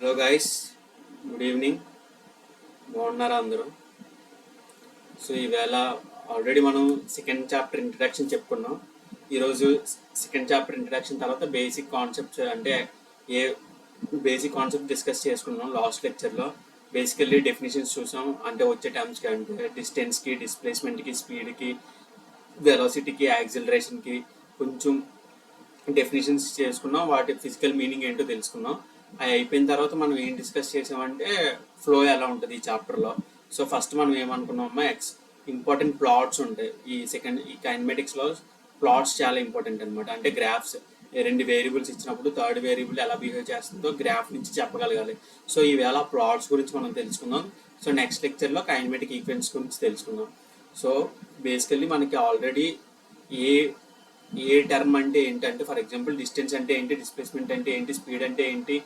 Hello guys, good evening. బాగున్నారా అందరూ? So ఈవేళ ఆల్రెడీ మనం సెకండ్ చాప్టర్ ఇంట్రడక్షన్ చెప్పుకున్నాం. ఈరోజు సెకండ్ చాప్టర్ ఇంట్రడక్షన్ తర్వాత బేసిక్ కాన్సెప్ట్స్ అంటే ఏ బేసిక్ కాన్సెప్ట్ డిస్కస్ చేసుకున్నాం. లాస్ట్ లెక్చర్లో బేసికల్లీ డెఫినేషన్స్ చూసాం. అంటే వచ్చే టర్మ్స్కి అంటే డిస్టెన్స్కి, డిస్ప్లేస్మెంట్కి, స్పీడ్కి, వెలాసిటీకి, యాక్సిలరేషన్కి కొంచెం డెఫినేషన్స్ చేసుకున్నాం. వాటి ఫిజికల్ మీనింగ్ ఏంటో తెలుసుకున్నాం. అవి అయిపోయిన తర్వాత మనం ఏం డిస్కస్ చేసామంటే ఫ్లో ఎలా ఉంటుంది ఈ చాప్టర్లో. సో ఫస్ట్ మనం ఏమనుకున్నామమ్మా, ఇంపార్టెంట్ ప్లాట్స్ ఉంటాయి ఈ కైనమెటిక్స్లో. ప్లాట్స్ చాలా ఇంపార్టెంట్ అనమాట. అంటే గ్రాఫ్స్, రెండు వేరియబుల్స్ ఇచ్చినప్పుడు థర్డ్ వేరియబుల్ ఎలా బిహేవ్ చేస్తుందో గ్రాఫ్ నుంచి చెప్పగలగాలి. సో ఈవేళ ప్లాట్స్ గురించి మనం తెలుసుకుందాం. సో నెక్స్ట్ లెక్చర్లో కైనమెటిక్ ఈక్వెన్స్ గురించి తెలుసుకుందాం. సో బేసికల్లీ మనకి ఆల్రెడీ ఏ ఏ టర్మ్ అంటే ఏంటంటే, ఫర్ ఎగ్జాంపుల్ డిస్టెన్స్ అంటే ఏంటి, డిస్ప్లేస్మెంట్ అంటే ఏంటి, స్పీడ్ అంటే ఏంటి,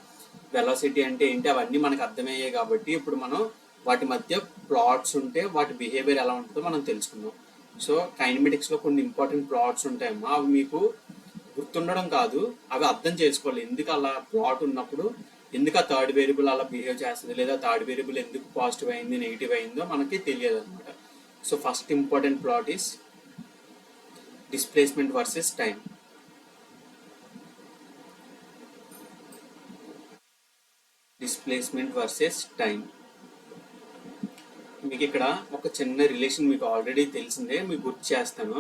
వెలాసిటీ అంటే ఏంటి, అవన్నీ మనకు అర్థమయ్యాయి. కాబట్టి ఇప్పుడు మనం వాటి మధ్య ప్లాట్స్ ఉంటే వాటి బిహేవియర్ ఎలా ఉంటుందో మనం తెలుసుకుందాం. సో కైనమెటిక్స్లో కొన్ని ఇంపార్టెంట్ ప్లాట్స్ ఉంటాయమ్మా. అవి మీకు గుర్తుండడం కాదు, అవి అర్థం చేసుకోవాలి. ఎందుకు అలా ప్లాట్ ఉన్నప్పుడు ఎందుకు ఆ థర్డ్ వేరియబుల్ అలా బిహేవ్ చేస్తుంది, లేదా థర్డ్ వేరియబుల్ ఎందుకు పాజిటివ్ అయింది, నెగిటివ్ అయిందో మనకి తెలియదు అనమాట. So first important plot is displacement versus time. Displacement versus time. మీకు ఇక్కడ ఒక చిన్న రిలేషన్ మీకు ఆల్రెడీ తెలిసిందే, మీకు గుర్తు చేస్తాను.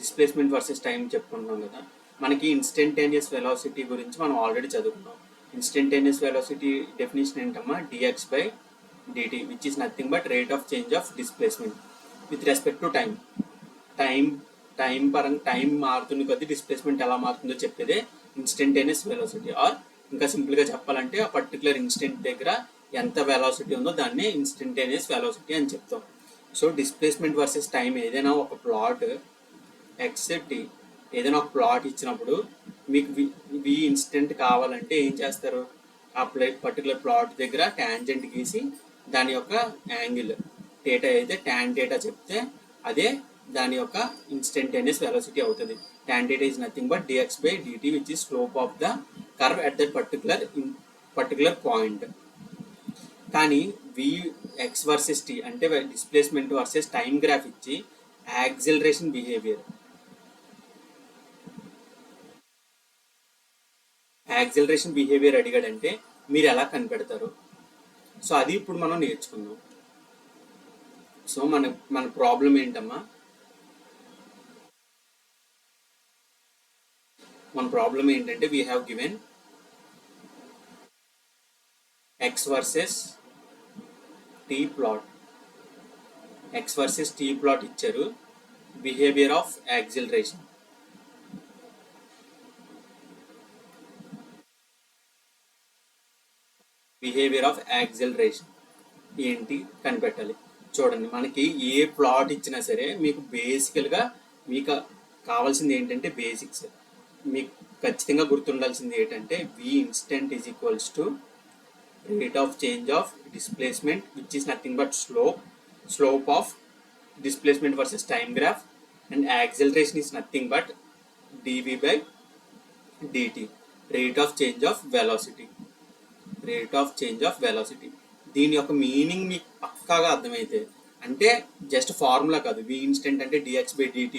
డిస్ప్లేస్మెంట్ వర్సెస్ టైం చెప్పుకుంటున్నాం కదా. మనకి ఇన్స్టంటేనియస్ వెలాసిటీ గురించి మనం ఆల్రెడీ చదువుకున్నాం. ఇన్స్టంటేనియస్ వెలాసిటీ డెఫినేషన్ ఏంటమ్మా, dx/dt which is nothing but rate of change of displacement with respect to time. Time మారుతుంది కొద్ది డిస్ప్లేస్మెంట్ ఎలా మారుతుందో చెప్పేదే ఇన్స్టంటేనియస్ వెలాసిటీ. ఆర్ ఇంకా సింపుల్గా చెప్పాలంటే ఆ పర్టికులర్ ఇన్స్టెంట్ దగ్గర ఎంత వెలాసిటీ ఉందో దాన్ని ఇన్స్టంటేనియస్ వెలాసిటీ అని చెప్తాం. సో డిస్ప్లేస్మెంట్ వర్సెస్ టైం ఏదైనా ఒక ప్లాట్ ఎక్స్టి ఏదైనా ఒక ప్లాట్ ఇచ్చినప్పుడు మీకు వి ఇన్స్టెంట్ కావాలంటే ఏం చేస్తారు, ఆ పర్టికులర్ ప్లాట్ దగ్గర ట్యాంజెంట్ గీసి దాని యొక్క యాంగిల్ థీటా అయితే ట్యాన్ థీటా చెప్తే అదే దాని యొక్క ఇన్స్టంటేనియస్ వెలాసిటీ అవుతుంది. tan theta is nothing but dx/dt which is slope of the curve at that particular point. కానీ v x వర్సెస్ t అంటే డిస్ప్లేస్మెంట్ వర్సెస్ టైం గ్రాఫ్ ఇచ్చి యాక్సిలరేషన్ బిహేవియర్ అడిగాడంటే మీరు ఎలా కనిపెడతారు? సో అది ఇప్పుడు మనం నేర్చుకుందాం. సో మన ప్రాబ్లం ఏంటమ్మా, మన ప్రాబ్లం ఏంటంటే we have given x versus t plot. X versus t plot ఇచ్చారు. Behaviour of acceleration. ఏంటి కనిపెట్టాలి. చూడండి, మనకి ఏ ప్లాట్ ఇచ్చినా సరే మీకు బేసికల్గా మీకు కావాల్సింది ఏంటంటే బేసిక్స్. మీకు ఖచ్చితంగా గుర్తుండాల్సింది ఏంటంటే v instant is equals to rate of change of displacement which is nothing but slope of displacement versus time graph, and acceleration is nothing but dv/dt rate of change of velocity. దీని యొక్క meaning మీకు పక్కాగా అర్థమైతే, అంటే just formula కాదు, v instant అంటే dx/dt,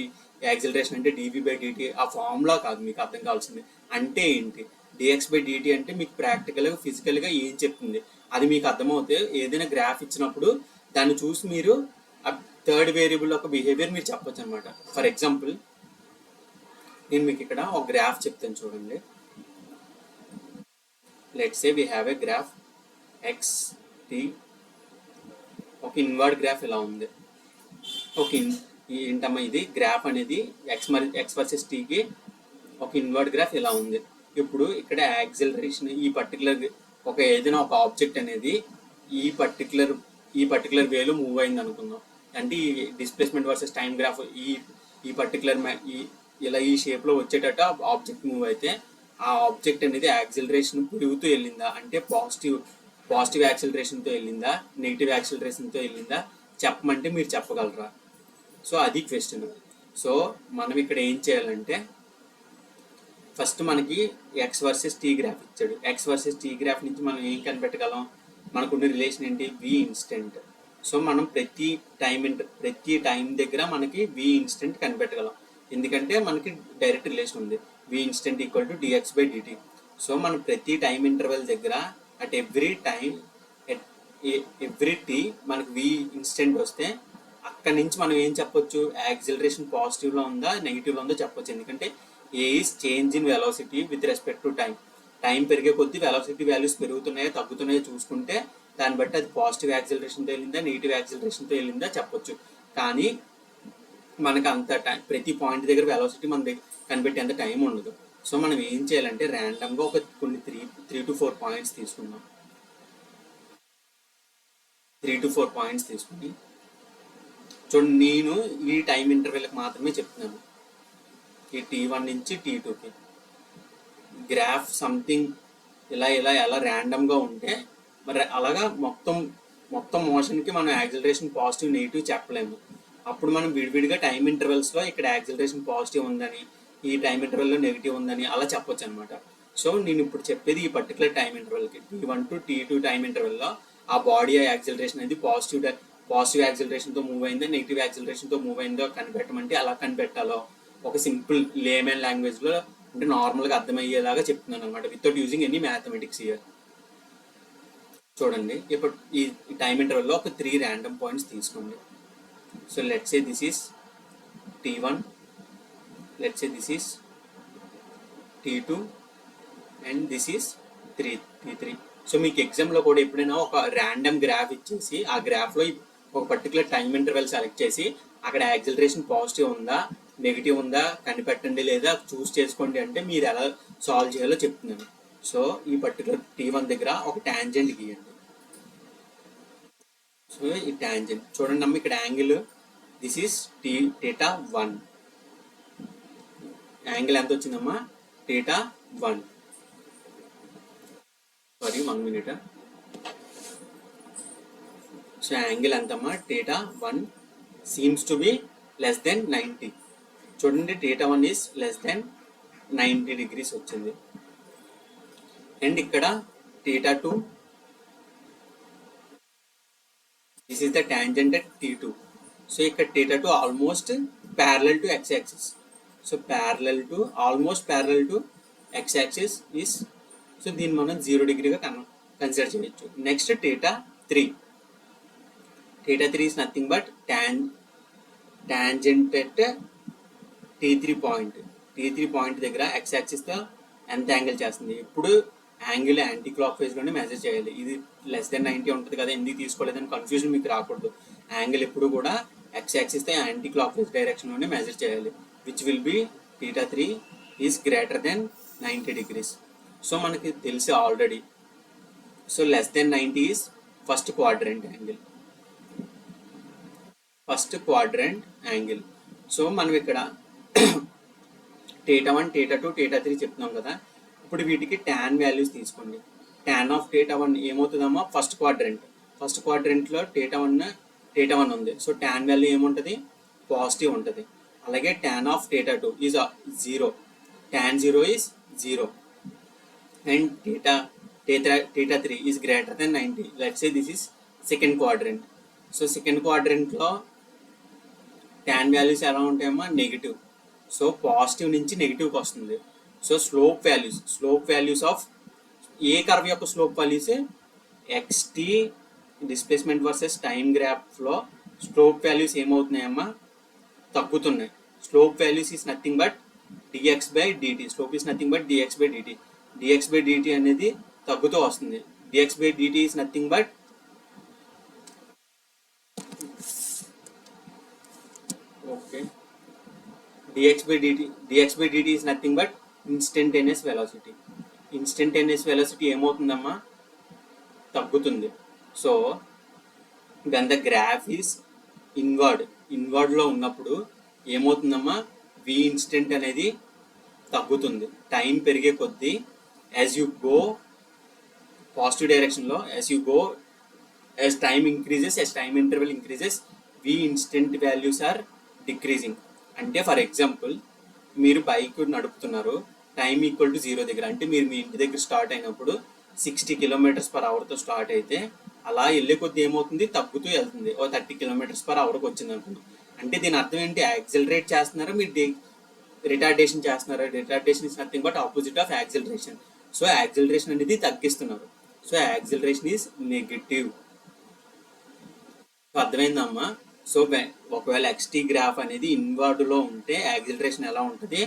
acceleration అంటే dv/dt, ఆ ఫార్ములా కాదు మీకు అర్థం కావాల్సింది. అంటే ఏంటి, dx/dt అంటే మీకు ప్రాక్టికల్గా ఫిజికల్గా ఏం చెప్తుంది అది మీకు అర్థమవుతే ఏదైనా గ్రాఫ్ ఇచ్చినప్పుడు దాన్ని చూసి మీరు థర్డ్ వేరియబుల్ యొక్క బిహేవియర్ మీరు చెప్పొచ్చు అనమాట. ఫర్ ఎగ్జాంపుల్ నేను మీకు ఇక్కడ ఒక గ్రాఫ్ చెప్తాను చూడండి. Let's say we have a graph x t. ఒక ఇన్వర్డ్ గ్రాఫ్ ఇలా ఉంది. ఏంటమ్మా ఇది గ్రాఫ్ అనేది ఎక్స్ వర్సెస్ టీకి ఒక ఇన్వర్డ్ గ్రాఫ్ ఇలా ఉంది. ఇప్పుడు ఇక్కడ యాక్సిలరేషన్ ఈ పర్టికులర్ ఏదైనా ఒక ఆబ్జెక్ట్ అనేది ఈ పర్టికులర్ వేలో మూవ్ అయింది అనుకుందాం. అంటే ఈ డిస్ప్లేస్మెంట్ వర్సెస్ టైం గ్రాఫ్ ఈ పర్టికులర్ ఇలా ఈ షేప్లో వచ్చేటట్టు ఆబ్జెక్ట్ మూవ్ అయితే ఆ ఆబ్జెక్ట్ అనేది యాక్సిలరేషన్ పెరుగుతూ వెళ్ళిందా, అంటే పాజిటివ్ యాక్సిలరేషన్తో వెళ్ళిందా, నెగిటివ్ యాక్సిలరేషన్తో వెళ్ళిందా చెప్పమంటే మీరు చెప్పగలరా? సో అది క్వశ్చన్. సో మనం ఇక్కడ ఏం చేయాలంటే ఫస్ట్ మనకి ఎక్స్ వర్సెస్ టీ గ్రాఫ్ ఇచ్చాడు. ఎక్స్ వర్సెస్ టీ గ్రాఫ్ నుంచి మనం ఏం కనిపెట్టగలం? మనకున్న రిలేషన్ ఏంటి? వి ఇన్స్టెంట్. సో మనం ప్రతి టైం దగ్గర మనకి వి ఇన్స్టెంట్ కనిపెట్టగలం, ఎందుకంటే మనకి డైరెక్ట్ రిలేషన్ ఉంది. V instant equal to dx by dt. So మనం ప్రతి టైం ఇంటర్వెల్ దగ్గర అట్ ఎవ్రీ టీ మనకి వి ఇన్స్టెంట్ వస్తే అక్కడి నుంచి మనం ఏం చెప్పొచ్చు? యాక్సిలరేషన్ పాజిటివ్లో ఉందా నెగిటివ్లో ఉందో చెప్పొచ్చు, ఎందుకంటే ఏ is change in velocity with respect to time. Time పెరిగే కొద్దీ వెలాసిటీ వాల్యూస్ పెరుగుతున్నాయో తగ్గుతున్నాయో చూసుకుంటే దాన్ని బట్టి అది పాజిటివ్ యాక్సిలరేషన్తో వెళ్ళిందా నెగిటివ్ యాక్సిలరేషన్తో వెళ్ళిందా చెప్పొచ్చు. కానీ మనకు అంత టైం ప్రతి పాయింట్ దగ్గర వెలాసిటీ మన దగ్గర కనిపెట్టేంత టైం ఉండదు. సో మనం ఏం చేయాలంటే ర్యాండమ్గా ఒక కొన్ని 3 to 4 పాయింట్స్ తీసుకుందాం. 3 to 4 పాయింట్స్ తీసుకుని చూడండి, నేను ఈ టైం ఇంటర్వెల్కి మాత్రమే చెప్తున్నాను. ఈ T1 నుంచి T2కి గ్రాఫ్ సంథింగ్ ఎలా ర్యాండమ్గా ఉంటే మరి అలాగా మొత్తం మోషన్కి మనం యాక్సిలరేషన్ పాజిటివ్ నెగిటివ్ చెప్పలేము. అప్పుడు మనం విడివిడిగా టైం ఇంటర్వెల్స్లో ఇక్కడ యాక్సిలరేషన్ పాజిటివ్ ఉందని, ఈ టైం ఇంటర్వెల్లో నెగిటివ్ ఉందని అలా చెప్పొచ్చు అనమాట. సో నేను ఇప్పుడు చెప్పేది ఈ పర్టికులర్ టైం ఇంటర్వెల్కి T1 to T2 టైం ఇంటర్వెల్లో ఆ బాడీ యాక్సిలరేషన్ అనేది పాజిటివ్ యాక్సిలరేషన్తో మూవ్ అయిందో నెగిటివ్ యాక్సిలరేషన్తో మూవ్ అయిందో కనిపెట్టమంటే అలా కనిపెట్టాలో ఒక సింపుల్ లేమెన్ లాంగ్వేజ్లో అంటే నార్మల్గా అర్థమయ్యేలాగా చెప్తున్నాను అనమాట, without using any mathematics year. చూడండి, ఇప్పుడు ఈ టైం ఇంటర్వెల్లో ఒక 3 ర్యాండమ్ పాయింట్స్ తీసుకోండి. So let's say this is T1, let's say this is T2 and this is T3. So మీకు ఎగ్జామ్లో కూడా ఎప్పుడైనా ఒక ర్యాండమ్ గ్రాఫ్ ఇచ్చేసి ఆ గ్రాఫ్లో ఒక పర్టికులర్ టైం ఇంటర్వెల్ సెలెక్ట్ చేసి అక్కడ యాక్సిలరేషన్ పాజిటివ్ ఉందా నెగిటివ్ ఉందా కనిపెట్టండి లేదా చూస్ చేసుకోండి అంటే మీరు ఎలా సాల్వ్ చేయాలో చెప్తున్నాను. సో ఈ పర్టికులర్ T1 దగ్గర ఒక ట్యాంజెంట్ గీయండి. సో ఈ ట్యాంజెంట్ చూడండి అమ్మ, ఇక్కడ యాంగిల్ దిస్ ఈస్ θ1. యాంగిల్ ఎంత వచ్చిందమ్మా? θ1. Sorry 1 minute. సో యాంగిల్ ఎంతమ్మా? θ1 seems to be less than 90. చూడండి, θ1 ఈస్ లెస్ దెన్ 90 degrees వచ్చింది. అండ్ ఇక్కడ θ2, this is the tangent at T2. So ఇక్కడ θ2 almost parallel to x axis. So almost parallel to x axis is, so దీన్ని మనం 0 degreeగా consider చేయొచ్చు. Next θ3 is nothing but tangent at T3 point దగ్గర x యాక్సిస్తో ఎంత angle చేస్తుంది. ఇప్పుడు యాంగిల్ యాంటీ క్లాక్ వైజ్లోనే మెజర్ చేయాలి. ఇది లెస్ దెన్ 90 ఉంటుంది కదా, ఎందుకు తీసుకోలేదని కన్ఫ్యూజన్ మీకు రాకూడదు. యాంగిల్ ఎప్పుడు కూడా x యాక్సిస్తో యాంటీ క్లాక్ వైజ్ డైరెక్షన్లోనే మెజర్ చేయాలి, which will be θ3 is greater than 90 degrees. So మనకి తెలిసి already. So less than 90 is first quadrant angle. So మనం ఇక్కడ θ1, θ2, θ3 చెప్తున్నాం కదా. ఇప్పుడు వీటికి tan వాల్యూస్ తీసుకోండి. tan ఆఫ్ θ1 ఏమవుతుందమ్మా? ఫస్ట్ క్వాడ్రంట్లో θ1 ఉంది. సో tan వాల్యూ ఏముంటుంది? పాజిటివ్ ఉంటుంది. అలాగే tan of θ2 is 0. tan 0 is 0. And θ3 is greater than 90. Let's say this is second quadrant. So second క్వాడ్రంట్లో tan వాల్యూస్ ఎలా ఉంటాయమ్మా? నెగిటివ్. సో పాజిటివ్ నుంచి నెగిటివ్కి వస్తుంది. So slope values of a curve యొక్క slope values xt displacement versus time గ్రాఫ్లో slope values ఏమవుతున్నాయమ్మా? తగ్గుతున్నాయి. Slope values is nothing but dx by dt. Slope is nothing but dx by dt. dx by dt అనేది తగ్గుతూ వస్తుంది. dx by dt is nothing but dx by dt is nothing but instantaneous velocity ఏమవుతుందమ్మా? తగ్గుతుంది. So when the graph is ఇన్వర్డ్లో ఉన్నప్పుడు ఏమవుతుందమ్మా? V instant అనేది తగ్గుతుంది. టైం పెరిగే కొద్దీ యాజ్ యూ గో పాజిటివ్ డైరెక్షన్లో, as time interval increases v instant values are decreasing. అంటే ఫర్ ఎగ్జాంపుల్ మీరు బైక్ నడుపుతున్నారు, టైం ఈక్వల్ టు 0 దగ్గర, అంటే మీరు మీ ఇంటి దగ్గర స్టార్ట్ అయినప్పుడు 60 km/hతో స్టార్ట్ అయితే అలా వెళ్ళే కొద్ది ఏమవుతుంది, తగ్గుతూ వెళ్తుంది. ఓ 30 km/hకి వచ్చింది అనుకుంటాం. అంటే దీని అర్థం ఏంటి, యాక్సిలరేట్ చేస్తున్నారా మీరు రిటార్డేషన్ చేస్తున్నారా? Retardation is nothing but opposite of acceleration. So acceleration అనేది తగ్గిస్తున్నారు. So acceleration is negative. అర్థమైందమ్మా? సో ఒకవేళ ఎక్స్టీ గ్రాఫ్ అనేది ఇన్వర్డ్లో ఉంటే యాక్సిలరేషన్ ఎలా ఉంటుంది,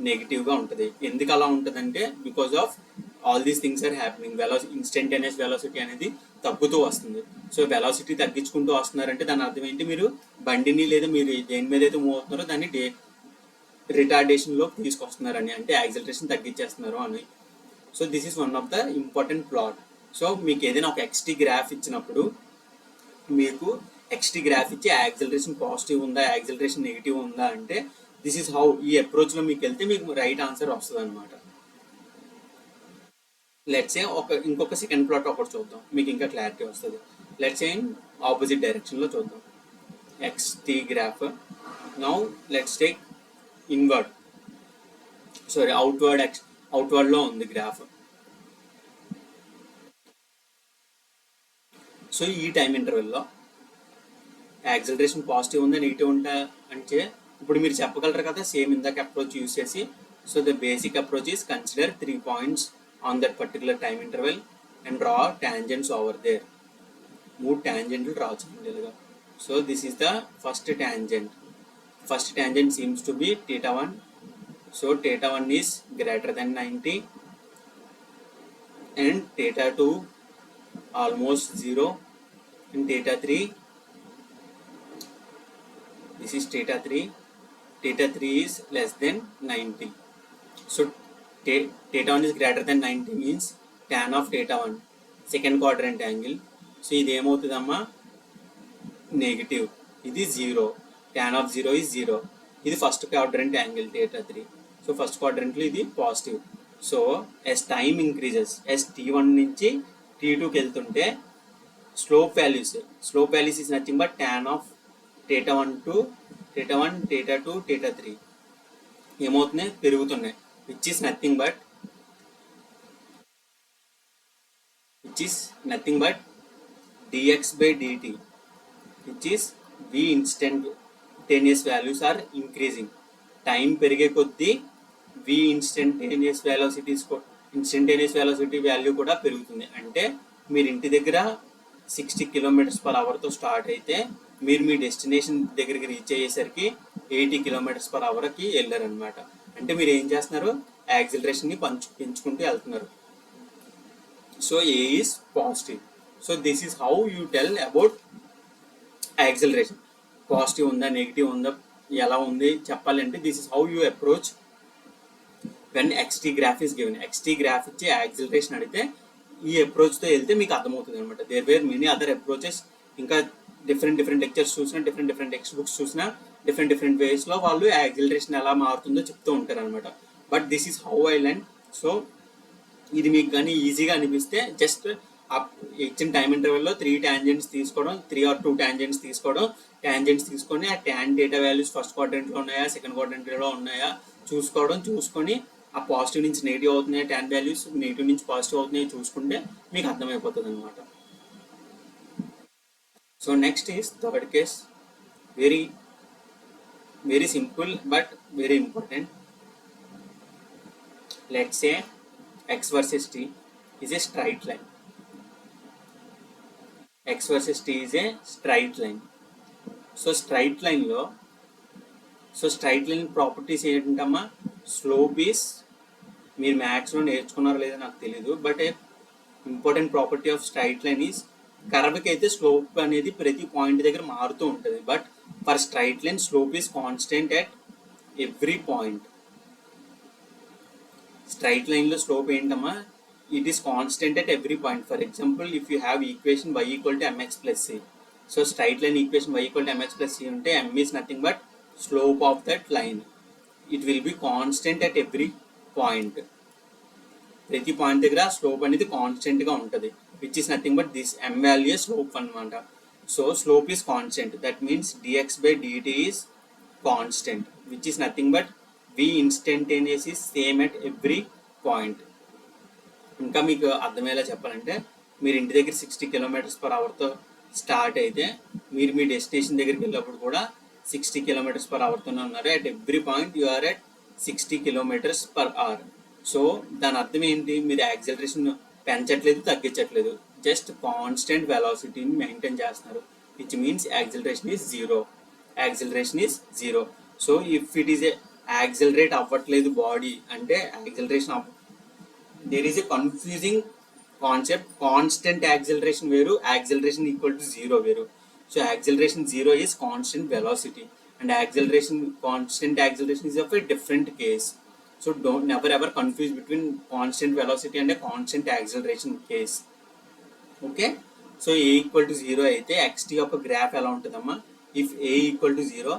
నెగిటివ్గా ఉంటుంది. ఎందుకు అలా ఉంటుంది అంటే because of all these things are happening. Instantaneous velocity అనేది తగ్గుతూ వస్తుంది. సో వెలాసిటీ తగ్గించుకుంటూ వస్తున్నారంటే దాని అర్థం ఏంటి, మీరు బండిని లేదా మీరు దేని మీద అయితే మూవ్ అవుతున్నారో దాన్ని రిటార్డేషన్లో తీసుకొస్తున్నారని, అంటే యాక్సిలరేషన్ తగ్గించేస్తున్నారు అని. So this is one of the important plot. So మీకు ఏదైనా ఒక ఎక్స్టీ గ్రాఫ్ ఇచ్చినప్పుడు మీకు ఎక్స్టీ గ్రాఫ్ ఇచ్చి యాక్సిలరేషన్ పాజిటివ్ ఉందా, యాక్సిలరేషన్ నెగిటివ్ ఉందా అంటే దిస్ ఈస్ హౌ, ఈ అప్రోచ్లో మీకు వెళ్తే మీకు రైట్ ఆన్సర్ వస్తుంది అనమాట. లెట్స్ ఏ ఇంకొక సెకండ్ ప్లాట్ ఒకటి చూద్దాం, మీకు ఇంకా క్లారిటీ వస్తుంది. లెట్స్ ఏ ఆపోజిట్ డైరెక్షన్లో చూద్దాం x t graph. Now let's take inward, sorry అవుట్వర్డ్లో ఉంది గ్రాఫ్. సో ఈ టైం ఇంటర్వెల్లో యాక్సిలరేషన్ పాజిటివ్ ఉందా నెగిటివ్ ఉందా అంటే ఇప్పుడు మీరు చెప్పగలరు కదా, సేమ్ ఇందాక అప్రోచ్ యూజ్ చేసి. So the basic approach is consider 3 points on that particular time interval and draw tangents over there. 3 టాంజెంట్లు డ్రా చేయాలిగా. So this is the first tangent. First tangent seems to be θ1. So θ1 is greater than 90 and θ2 almost 0 and θ3, this is θ3 is less than 90. So θ1 is greater than 90 means tan of θ1 second quadrant angle. So ఇది ఏమవుతుందమ్మా, negative. ఇది 0, tan of 0 is 0. ఇది first quadrant angle θ3. So first క్వాడ్రంట్లో ఇది positive. So as time increases, as t1 నుంచి t2కి వెళ్తుంటే slope values is nothing but tan of θ1 to θ1, θ2, θ3 ఏమవుతున్నాయి, పెరుగుతున్నాయి. Which is nothing but dx by dt, which is v instantaneous values are increasing. Time పెరిగే కొద్దీ v instantaneous velocity value కూడా పెరుగుతుంది. అంటే మీరు ఇంటి దగ్గర 60 km/hతో స్టార్ట్ అయితే మీరు మీ డెస్టినేషన్ దగ్గరికి రీచ్ అయ్యేసరికి 80 km/hకి వెళ్ళారనమాట. అంటే మీరు ఏం చేస్తున్నారు, యాక్సిలరేషన్ని పెంచుకుంటూ వెళ్తున్నారు. So a is positive. So this is how you tell about acceleration. Positive ఉందా నెగిటివ్ ఉందా ఎలా ఉంది చెప్పాలంటే this is how you approach when x t graph is given. X t graph ఇచ్చి యాక్సిలరేషన్ అడిగితే ఈ అప్రోచ్తో వెళ్తే మీకు అర్థమవుతుంది అనమాట. There were many other approaches. ఇంకా డిఫరెంట్ లెక్చర్స్ చూసినా, డిఫరెంట్ టెక్స్ట్ బుక్స్ చూసినా డిఫరెంట్ వేస్లో వాళ్ళు యాక్సిలరేషన్ ఎలా మారుతుందో చెప్తూ ఉంటారు అనమాట. But this is how I learn. So ఇది మీకు కానీ ఈజీగా అనిపిస్తే జస్ట్ ఇచ్చిన టైం ఇంటర్వెల్లో 3 టాంజెంట్స్ తీసుకోవడం, 3 or 2 టాంజెంట్స్ తీసుకొని ఆ ట్యాన్ డేటా వాల్యూస్ ఫస్ట్ క్వాడ్రంట్లో ఉన్నాయా సెకండ్ క్వాడ్రంట్లో ఉన్నాయా చూసుకొని ఆ పాజిటివ్ నుంచి నెగిటివ్ అవుతున్నాయి, ట్యాన్ వాల్యూస్ నెగిటివ్ నుంచి పాజిటివ్ అవుతున్నాయి చూసుకుంటే మీకు అర్థమైపోతుంది అనమాట. So next is third case. Very simple but very important. Let's say x versus t is a straight line. X versus t is a straight line. So straight line properties ఏంటమ్మా, slope is, మీరు మ్యాథ్స్లో నేర్చుకున్నారో లేదో నాకు తెలీదు, but important property of straight line is కర్వ్కి అయితే slope అనేది ప్రతి పాయింట్ దగ్గర మారుతూ ఉంటుంది. But for straight line slope is constant at every point. Straight లైన్లో స్లోప్ ఏంటమ్మా, it is constant at every point. For example if you have equation y = mx + c. So straight line equation y = mx + c ఉంటే m is nothing but slope of that line. It will be constant at every point. ప్రతి point దగ్గర slope అనేది కాన్స్టెంట్గా ఉంటుంది. Which is nothing but this m value slope అనమాట. So slope is constant. That means dx by dt is constant, which is nothing but v instantaneous is same at every point. ఇంకా మీకు అర్థమయ్యేలా చెప్పాలంటే మీరు ఇంటి దగ్గర 60 km/hతో స్టార్ట్ అయితే మీరు మీ డెస్టినేషన్ దగ్గరికి వెళ్ళినప్పుడు కూడా 60 km/hతోనే ఉన్నారు. At every point you are at 60 km/h. So దాని అర్థం ఏంటి, మీరు యాక్సిలరేషన్ పెంచట్లేదు, తగ్గించట్లేదు, జస్ట్ కాన్స్టెంట్ వెలాసిటీని మెయింటైన్ చేస్తున్నారు, which means acceleration is zero. So if it is accelerate అవ్వట్లేదు బాడీ అంటే acceleration there is a confusing concept. Constant acceleration veru, acceleration equal to zero veru. So acceleration zero is constant velocity, and constant acceleration is of a different case. So don't never ever confuse between constant velocity and a constant acceleration case. Okay, so a equal to 0 అయితే xt యొక్క graph ఎలా ఉంటుందమ్మా, if a equal to 0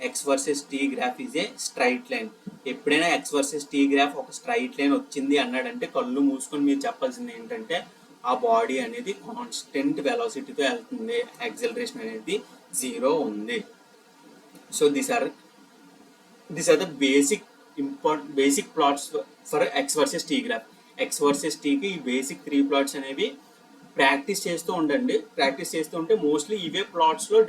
x versus t graph is a straight line. ఎప్పుడైనా x versus t graph ఒక straight line వచ్చింది అన్నాడంటే కళ్ళు మూసుకొని మీరు చెప్పాల్సింది ఏంటంటే ఆ బాడీ అనేది కాన్స్టెంట్ వెలాసిటీతో వెళ్తుంది, యాక్సిలరేషన్ అనేది జీరో ఉంది. So these are the basic plots for x versus t graph. x versus tకి ఈ బేసిక్ 3 ప్లాట్స్ అనేవి ప్రాక్టీస్ చేస్తూ ఉండండి. ప్రాక్టీస్ చేస్తూ ఉంటే మోస్ట్లీ ఇవే ప్లాట్స్లో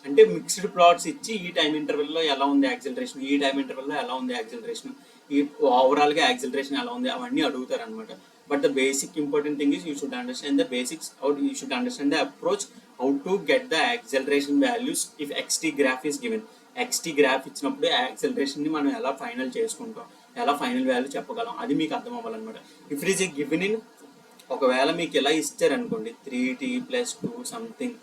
అంటే మిక్స్డ్ ప్లాట్స్ ఇచ్చి ఈ టైం ఇంటర్వెల్లో ఎలా ఉంది యాక్సిలరేషన్, ఈ టైం ఇంటర్వెల్లో ఎలా ఉంది యాక్సిలరేషన్, ఈ ఓవరాల్గా యాక్సిలరేషన్ ఎలా ఉంది, అవన్నీ అడుగుతారు అనమాట. But the basic important thing is you should understand the basics, you should understand the approach how to get the acceleration values if xt graph is given. xt graph ఇచ్చినప్పుడు యాక్సిలరేషన్ని మనం ఎలా ఫైనల్ చేసుకుంటాం, ఎలా ఫైనల్ వాల్యూ చెప్పగలం, అది మీకు అర్థం అవ్వాలన్నమాట. If it is a given in, ఒకవేళ మీకు ఎలా ఇచ్చారనుకోండి 3t + 2 సంథింగ్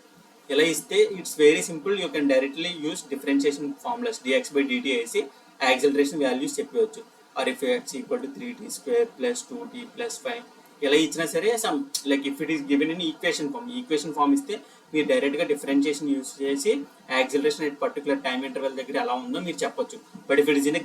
ఇలా ఇస్తే it's very simple, you can directly use differentiation formulas dx/dt వేసి యాక్సిలరేషన్ వాల్యూస్ చెప్పవచ్చు. Or if x = 3t² + 2t + 5 ఇలా ఇచ్చినా సరే some like if it is given in equation form ఇస్తే మీరు డైరెక్ట్గా డిఫరెన్షియేషన్ యూస్ చేసి acceleration at particular time interval దగ్గర ఎలా ఉందో మీరు చెప్పొచ్చు. But if it is in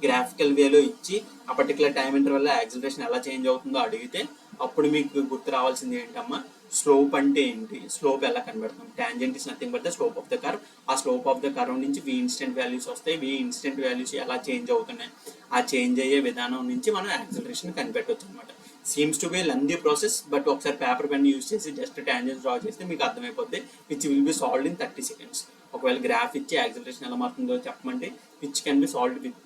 graphical వేలో ఇచ్చి ఆ పర్టికులర్ టైం ఇంటర్వెల్లో యాక్సిలరేషన్ ఎలా చేంజ్ అవుతుందో అడిగితే అప్పుడు మీకు గుర్తు రావాల్సింది ఏంటమ్మా, స్లోప్ అంటే ఏంటి, స్లోప్ ఎలా కనబడతాం. Tangent is nothing but the slope of the curve. ఆ స్లోప్ ఆఫ్ ద కర్వ్ నుంచి v ఇన్స్టెంట్ వాల్యూస్ వస్తాయి, v ఇన్స్టెంట్ వాల్యూస్ ఎలా చేంజ్ అవుతున్నాయి, ఆ చేంజ్ అయ్యే విధానం నుంచి మనం యాక్సిలరేషన్ కనిపెట్టవచ్చు అనమాట. Seems to be lengthy process, but ఒకసారి పేపర్ పెన్ యూస్ చేసి జస్ట్ టాంజెంట్స్ డ్రా చేస్తే మీకు అర్థమైపోద్ది, which will be solved in 30 seconds. ఒకవేళ గ్రాఫ్ ఇచ్చి యాక్సిలరేషన్ ఎలా మారుతుందో చెప్పమంటే which can be solved with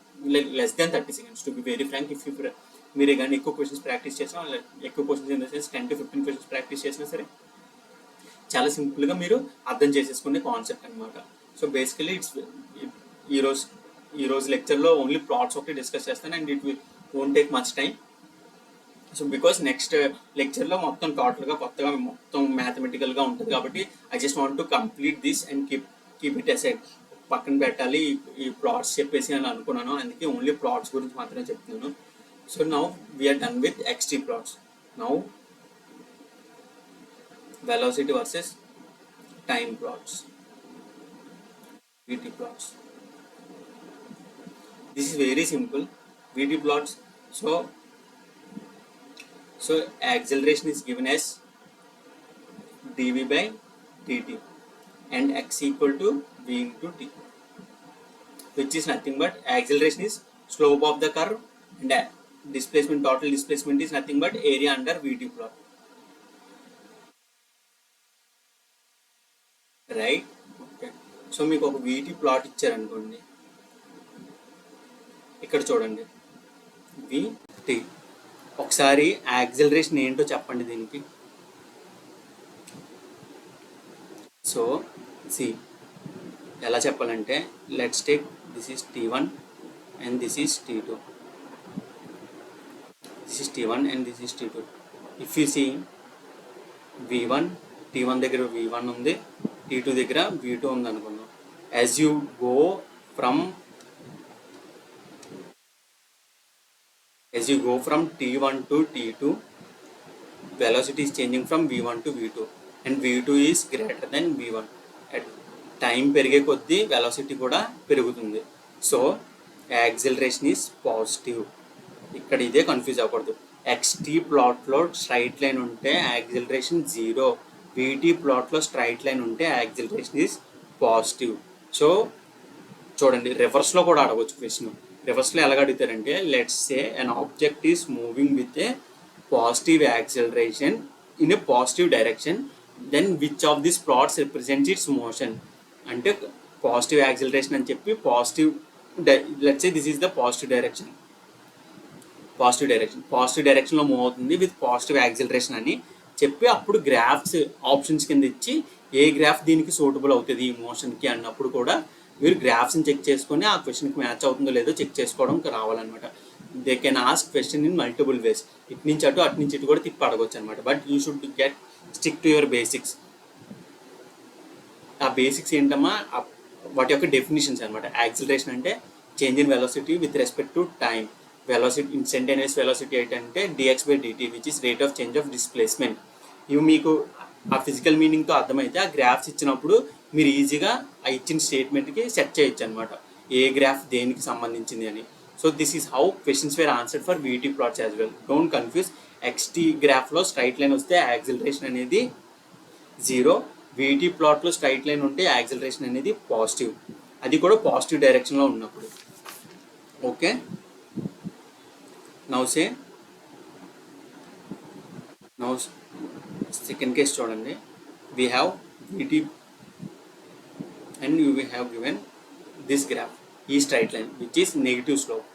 less than 30 seconds. To be very frank, if you మీరు కానీ ఎక్కువ క్వశ్చన్స్ ప్రాక్టీస్ చేసినా, ఎక్కువ questions in the sense 10 to 15 questions practice చేసినా సరే చాలా సింపుల్గా మీరు అర్థం చేసేసుకునే కాన్సెప్ట్ అనమాట. సో బేసికలీ ఇట్స్ ఈరోజు లెక్చర్లో ఓన్లీ ప్లాట్స్ ఒకటి డిస్కస్ చేస్తాను, and it won't take much time. So because next లెక్చర్లో మొత్తం టోటల్గా కొత్తగా మొత్తం మ్యాథమెటికల్గా ఉంటుంది కాబట్టి I just want to complete this and keep it aside. పక్కన పెట్టాలి ఈ ప్లాట్స్ చెప్పేసి అని అనుకున్నాను, అందుకే ఓన్లీ ప్లాట్స్ గురించి మాత్రమే చెప్తున్నాను. So now we are done with xt plots. Now velocity versus time plots, vt plots. This is very simple, vt plots. So acceleration is given as dv/dt and x equal to v into t, which is nothing but acceleration is slope of the curve and total displacement is nothing but area under vt plot, right? Okay, so మీకు ఒక vt plot ఇచ్చారనుకోండి, ఇక్కడ చూడండి vt, ఒకసారి acceleration ఏంటో చెప్పండి దీనికి. So C ఎలా చెప్పాలంటే, let's take this is t1 and this is t2. This is t1 and this is t2. If you see v1, t1 దగ్గర v1 ఉంది, t2 దగ్గర v2 ఉంది అనుకుందాం. As you go from t1 to t2, velocity is changing from v1 to v2 and v2 is greater than v1. At time పెరిగే కొద్దీ velocity కూడా పెరుగుతుంది. So acceleration is positive. ఇక్కడ ఇదే కన్ఫ్యూజ్ అవ్వకూడదు. xt ప్లాట్లో స్ట్రైట్ లైన్ ఉంటే acceleration zero, vt ప్లాట్లో స్ట్రైట్ లైన్ ఉంటే యాక్సిలరేషన్ ఈజ్ పాజిటివ్. సో చూడండి, రివర్స్లో కూడా అడగవచ్చు క్వశ్చన్. రివర్స్లో ఎలాగ అడుగుతారంటే, let's say an object is moving with a positive acceleration in a positive direction, then which of this plots represents its motion. అంటే పాజిటివ్ యాక్సిలరేషన్ అని చెప్పి positive let's say this is the positive direction, positive డైరెక్షన్లో move అవుతుంది with positive acceleration అని చెప్పి అప్పుడు graphs options కింద ఇచ్చి ఏ గ్రాఫ్ దీనికి సూటబుల్ అవుతుంది ఈ మోషన్కి అన్నప్పుడు కూడా మీరు గ్రాఫ్స్ని చెక్ చేసుకొని ఆ క్వశ్చన్కి మ్యాచ్ అవుతుందో లేదో చెక్ చేసుకోవడం రావాలన్నమాట. They can ask question in multiple ways. ఇటు నుంచి ఇటు కూడా తిప్పి అడగొచ్చు అనమాట. But you should get stick to your basics. ఆ బేసిక్స్ ఏంటమ్మా, వాటి యొక్క డెఫినిషన్స్ అనమాట. యాక్సిలరేషన్ అంటే change in velocity with respect to time. Velocity instantaneous velocity ఏంటంటే dx/dt which is rate of change of displacement. ఇవి మీకు ఆ ఫిజికల్ మీనింగ్తో అర్థమైతే ఆ గ్రాఫ్స్ ఇచ్చినప్పుడు మీరు ఈజీగా ఆ ఇచ్చిన స్టేట్మెంట్కి సెట్ చేయొచ్చు అనమాట, ఏ గ్రాఫ్ దేనికి సంబంధించింది అని. So this is how questions were answered for v t plots as well. Don't confuse. X t గ్రాఫ్లో స్ట్రైట్ లైన్ వస్తే యాక్సిలరేషన్ అనేది 0, వీటీ ప్లాట్లో స్ట్రైట్ లైన్ ఉంటే యాక్సిలరేషన్ అనేది పాజిటివ్, అది కూడా పాజిటివ్ డైరెక్షన్లో ఉన్నప్పుడు. ఓకే, నౌ సెకండ్ కేస్ చూడండి. We have v t and you will have given this graph, ఈ straight line which is negative slope.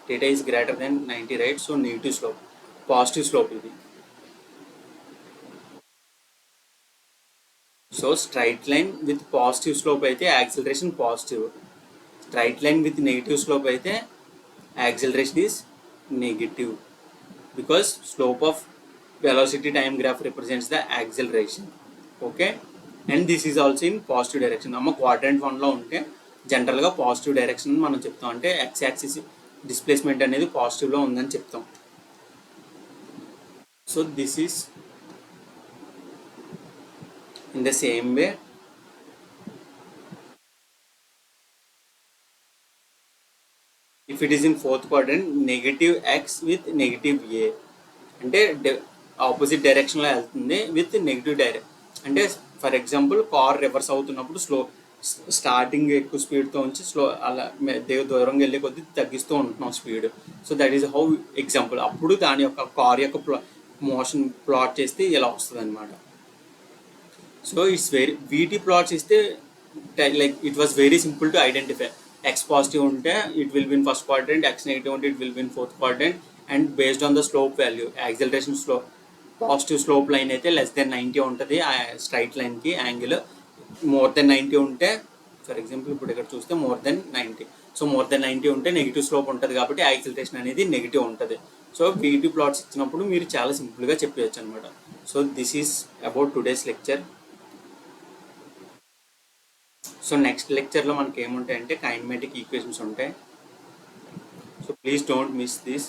Theta is greater than 90, right? So negative slope, positive slope ఇది. So straight line with positive slope అయితే acceleration positive, straight line with negative slope అయితే acceleration is negative, because slope of velocity time graph represents the acceleration. Okay, and this is also in positive direction. అమ్మ quadrant 1లో ఉంటే జనరల్గా positive direction మనం చెప్తాం, అంటే X axis displacement అనేది పాజిటివ్లో ఉందని చెప్తాం. So this is in the same way if it is in fourth quadrant negative x with negative a అంటే ఆపోజిట్ డైరెక్షన్లో వెళ్తుంది విత్ నెగిటివ్ డైరెక్షన్. అంటే ఫర్ ఎగ్జాంపుల్ కార్ రివర్స్ అవుతున్నప్పుడు స్టార్టింగ్ ఎక్కువ స్పీడ్తో ఉంచి అలా దూరంగా వెళ్ళే కొద్దీ తగ్గిస్తూ ఉంటున్నాం speed. So that is how example. అప్పుడు దాని యొక్క కార్ యొక్క మోషన్ ప్లాట్ చేస్తే ఇలా వస్తుంది అనమాట. సో ఇట్స్ వీటీ ప్లాట్స్ ఇస్తే like it was very simple to identify. X positive ఉంటే it will win first quadrant, x negative ఉంటే it will win fourth quadrant. And based on the slope value, acceleration positive slope line అయితే less than 90 ఉంటుంది ఆ straight లైన్కి angle. More than 90 ఉంటే, for example ఇప్పుడు ఇక్కడ చూస్తే more than 90, so more than 90 ఉంటే నెగిటివ్ స్లోప్ ఉంటుంది కాబట్టి యాక్సిలరేషన్ అనేది నెగిటివ్ ఉంటుంది. సో వీటీ ప్లాట్స్ ఇచ్చినప్పుడు మీరు చాలా సింపుల్గా చెప్పవచ్చు అనమాట. So this is about today's lecture. So next లెక్చర్లో మనకి ఏముంటాయంటే కైనమాటిక్ ఈక్వేషన్స్ ఉంటాయి. So please don't miss this.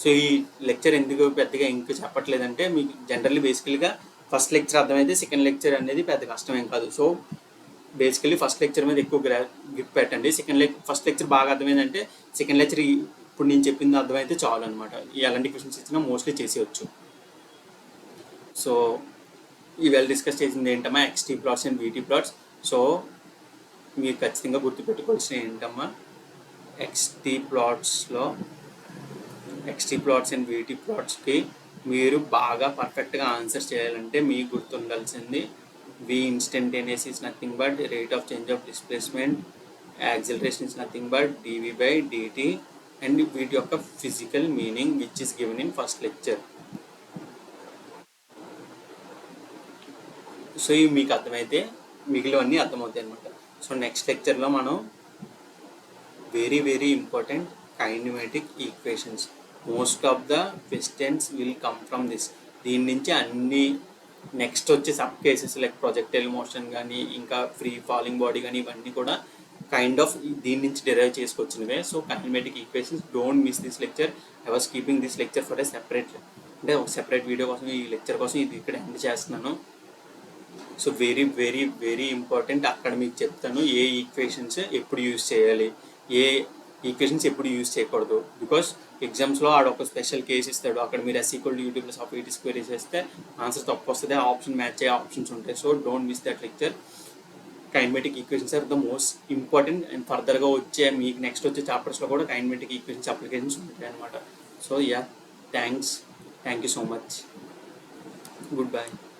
So ఈ లెక్చర్ ఎందుకు పెద్దగా ఇంకా చెప్పట్లేదంటే మీకు జనరల్లీ బేసికల్గా ఫస్ట్ లెక్చర్ అర్థమైతే సెకండ్ లెక్చర్ అనేది పెద్ద కష్టమేం కాదు. సో బేసికల్లీ ఫస్ట్ లెక్చర్ మీద ఎక్కువ గ్రిప్ పెట్టండి. ఫస్ట్ లెక్చర్ బాగా అర్థమైందంటే సెకండ్ లెక్చర్ ఇప్పుడు నేను చెప్పింది అర్థమైతే చాలు అనమాట. ఎలాంటి క్వశ్చన్స్ ఇచ్చినా మోస్ట్లీ చేసేయచ్చు. సో ఈవేళ డిస్కస్ చేసింది ఏంటమ్మా, ఎక్స్టీ ప్లాట్స్ అండ్ వీటీ ప్లాట్స్. సో మీరు ఖచ్చితంగా గుర్తుపెట్టుకోవాల్సిన ఏంటమ్మా, ఎక్స్టీ ప్లాట్స్ అండ్ వీటీ ప్లాట్స్కి మీరు బాగా పర్ఫెక్ట్గా ఆన్సర్ చేయాలంటే మీకు గుర్తుండాల్సింది V instantaneous is nothing but rate of change of displacement, acceleration is nothing but dv/dt, and వీటి యొక్క physical meaning which is given in first lecture. So ఇవి మీకు అర్థమైతే మిగిలినవన్నీ అర్థమవుతాయి అనమాట. సో నెక్స్ట్ లెక్చర్లో మనం very very important kinematic equations, most of the questions will come from this. దీని నుంచి అన్ని నెక్స్ట్ వచ్చే sub cases like projectile motion కానీ ఇంకా ఫ్రీ ఫాలింగ్ బాడీ కానీ ఇవన్నీ కూడా కైండ్ ఆఫ్ దీని నుంచి డెరైవ్ చేసుకొచ్చినవే. So kinematic equations, don't miss this lecture. I was keeping this lecture for a separate, అంటే ఒక సెపరేట్ వీడియో కోసం ఈ లెక్చర్ కోసం ఇది ఇక్కడ ఎండ్ చేస్తున్నాను. So very very very important. అక్కడ మీకు చెప్తాను ఏ ఈక్వేషన్స్ ఎప్పుడు యూజ్ చేయాలి, ఏ ఈక్వేషన్స్ ఎప్పుడు యూజ్ చేయకూడదు. బికాస్ ఎగ్జామ్స్లో ఆడొక స్పెషల్ కేసు ఇస్తాడు, అక్కడ మీరు s=u2+v² చేస్తే ఆన్సర్ తప్పు వస్తుంది, ఆప్షన్ మ్యాచ్ అయ్యే ఆప్షన్స్ ఉంటాయి. So don't miss that lecture. Kinematic equations are the most important and ఫర్దర్గా వచ్చే మీకు నెక్స్ట్ వచ్చే చాప్టర్స్లో కూడా కైనమెటిక్ ఈక్వేషన్స్ అప్లికేషన్స్ ఉంటాయి అనమాట. So yeah, thank you so much. Good bye.